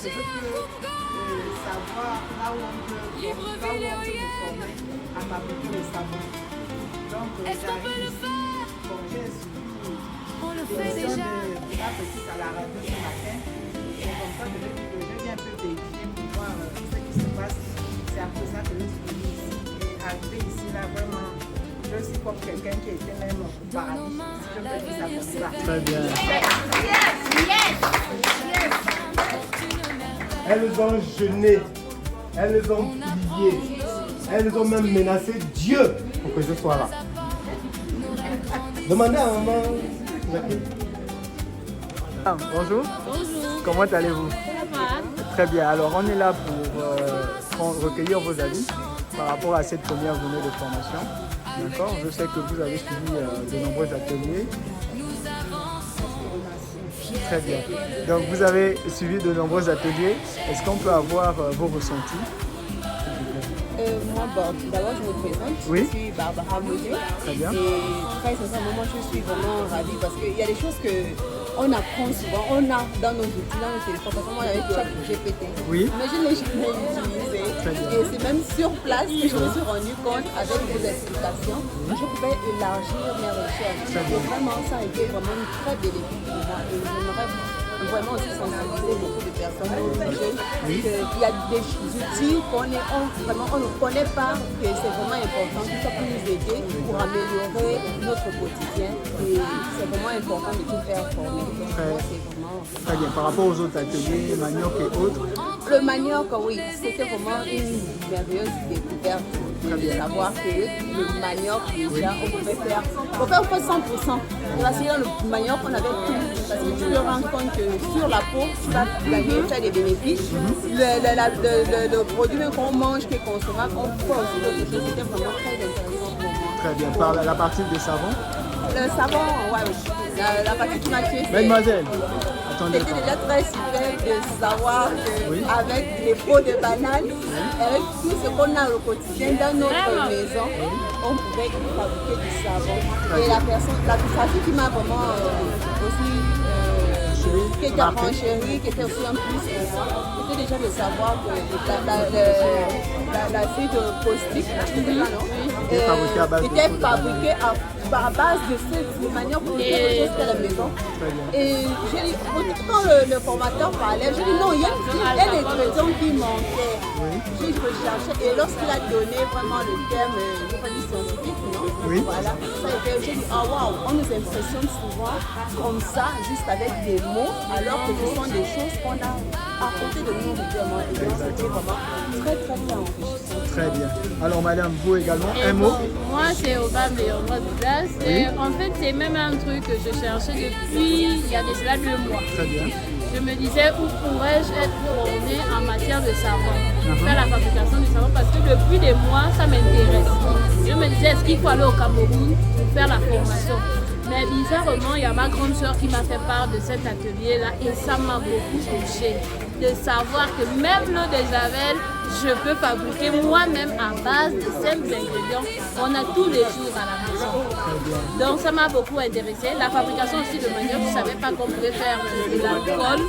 je veux savoir là où on peut nous former à fabriquer le savon. Donc, j'arrive ici, bon, j'ai suivi l'émission de la petite à la radio ce matin. Et comme ça, je viens un peu vérifier pour voir ce qui se passe. C'est à cause de ça que je suis venue ici. Et arrivé ici, là, vraiment, je suis comme quelqu'un qui était même au paradis. Je peux dire ça comme ça. Très bien. Elles ont jeûné, elles ont prié, elles ont même menacé Dieu pour que je sois là. Demandez à maman. Bonjour. Bonjour. Comment allez-vous? Ça va? Très bien. Alors, on est là pour recueillir vos avis par rapport à cette première journée de formation. D'accord? Je sais que vous avez suivi de nombreux ateliers. Très bien. Donc, vous avez suivi de nombreux ateliers. Est-ce qu'on peut avoir vos ressentis? Moi, d'abord, je me présente. Oui. Je suis Barbara Moget. Très bien. Et très sincèrement, je suis vraiment ravie parce qu'il y a des choses qu'on apprend souvent. On a dans nos outils, dans nos téléphones. Parce que moi, avec chaque GPT. Oui. Mais je n'ai jamais utilisé. Très bien. Et c'est même sur place que je me suis rendu compte, avec vos explications, je pouvais élargir mes recherches. Très bien. Et vraiment, ça a été vraiment une très belle équipe pour moi. Et j'aimerais vraiment aussi sensibiliser beaucoup de personnes jeunes qu'il y a des outils on ne connaît pas, que c'est vraiment important, que ça peut nous aider pour améliorer notre quotidien et c'est vraiment important de tout faire former. Donc, c'est vraiment... Très bien. Par rapport aux autres ateliers, manioc et autres, Le manioc, oui, c'était vraiment une merveilleuse découverte de savoir que le manioc, déjà, on pouvait faire 100%. Parce que dans le manioc, on avait tout. Parce que tu te rends compte que sur la peau, tu vas gagner, faire des bénéfices. Le produit qu'on mange, qui est consommable, on peut aussi d'autres choses. C'était vraiment très intéressant pour moi. très bien. Par la partie des savons. Le savon, ouais, la partie qui m'a tué, Mademoiselle, attendez. c'était déjà très super de savoir qu'avec les peaux de banane, avec tout ce qu'on a au quotidien dans notre maison, on pouvait fabriquer du savon. Et la fille qui m'a vraiment aussi qui était en chérie, qui était aussi un plus pour moi, c'était déjà de savoir que l'acide caustique, était fabriqué à base de cette manière pour faire des choses à la maison. Et j'ai dit, quand le formateur parlait, j'ai dit non, il y a un ingrédient qui manquait. J'ai recherché et lorsqu'il a donné vraiment le terme, je ne vais pas dire scientifique, non? Voilà, ça a été, j'ai dit, ah waouh, on nous impressionne souvent comme ça, juste avec des mots, alors que ce sont des choses qu'on a à côté de nous régulièrement. Et donc, c'était vraiment très bien enrichissant. Très bien. Alors, madame, vous également, un mot? Moi, c'est Obama et Omar Douglas. Et en fait, c'est même un truc que je cherchais depuis il y a déjà 2 mois. Très bien. Je me disais où pourrais-je être formée en matière de savon, faire la fabrication du savon, parce que depuis des mois, ça m'intéresse. Je me disais, est-ce qu'il faut aller au Cameroun pour faire la formation? Mais bizarrement, il y a ma grande soeur qui m'a fait part de cet atelier-là et ça m'a beaucoup touchée. De savoir que même l'eau de Javel, je peux fabriquer moi-même à base de simples ingrédients qu'on a tous les jours à la maison. Donc ça m'a beaucoup intéressée. La fabrication aussi de manioc, je ne savais pas qu'on pouvait faire de l'alcool,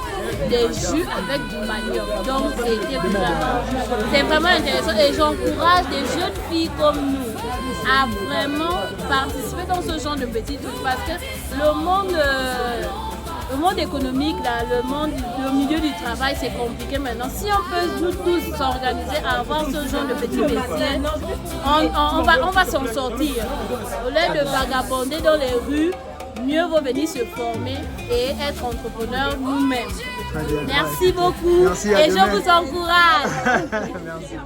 des jus avec du manioc. Donc c'est vraiment intéressant et j'encourage des jeunes filles comme nous à vraiment participer dans ce genre de petits trucs parce que le monde économique, là, le milieu du travail, c'est compliqué maintenant. Si on peut tous s'organiser à avoir ce genre de petits métiers, on va s'en sortir. Au lieu de vagabonder dans les rues, mieux vaut venir se former et être entrepreneur nous-mêmes. Merci beaucoup. Merci à et je vous encourage. Merci.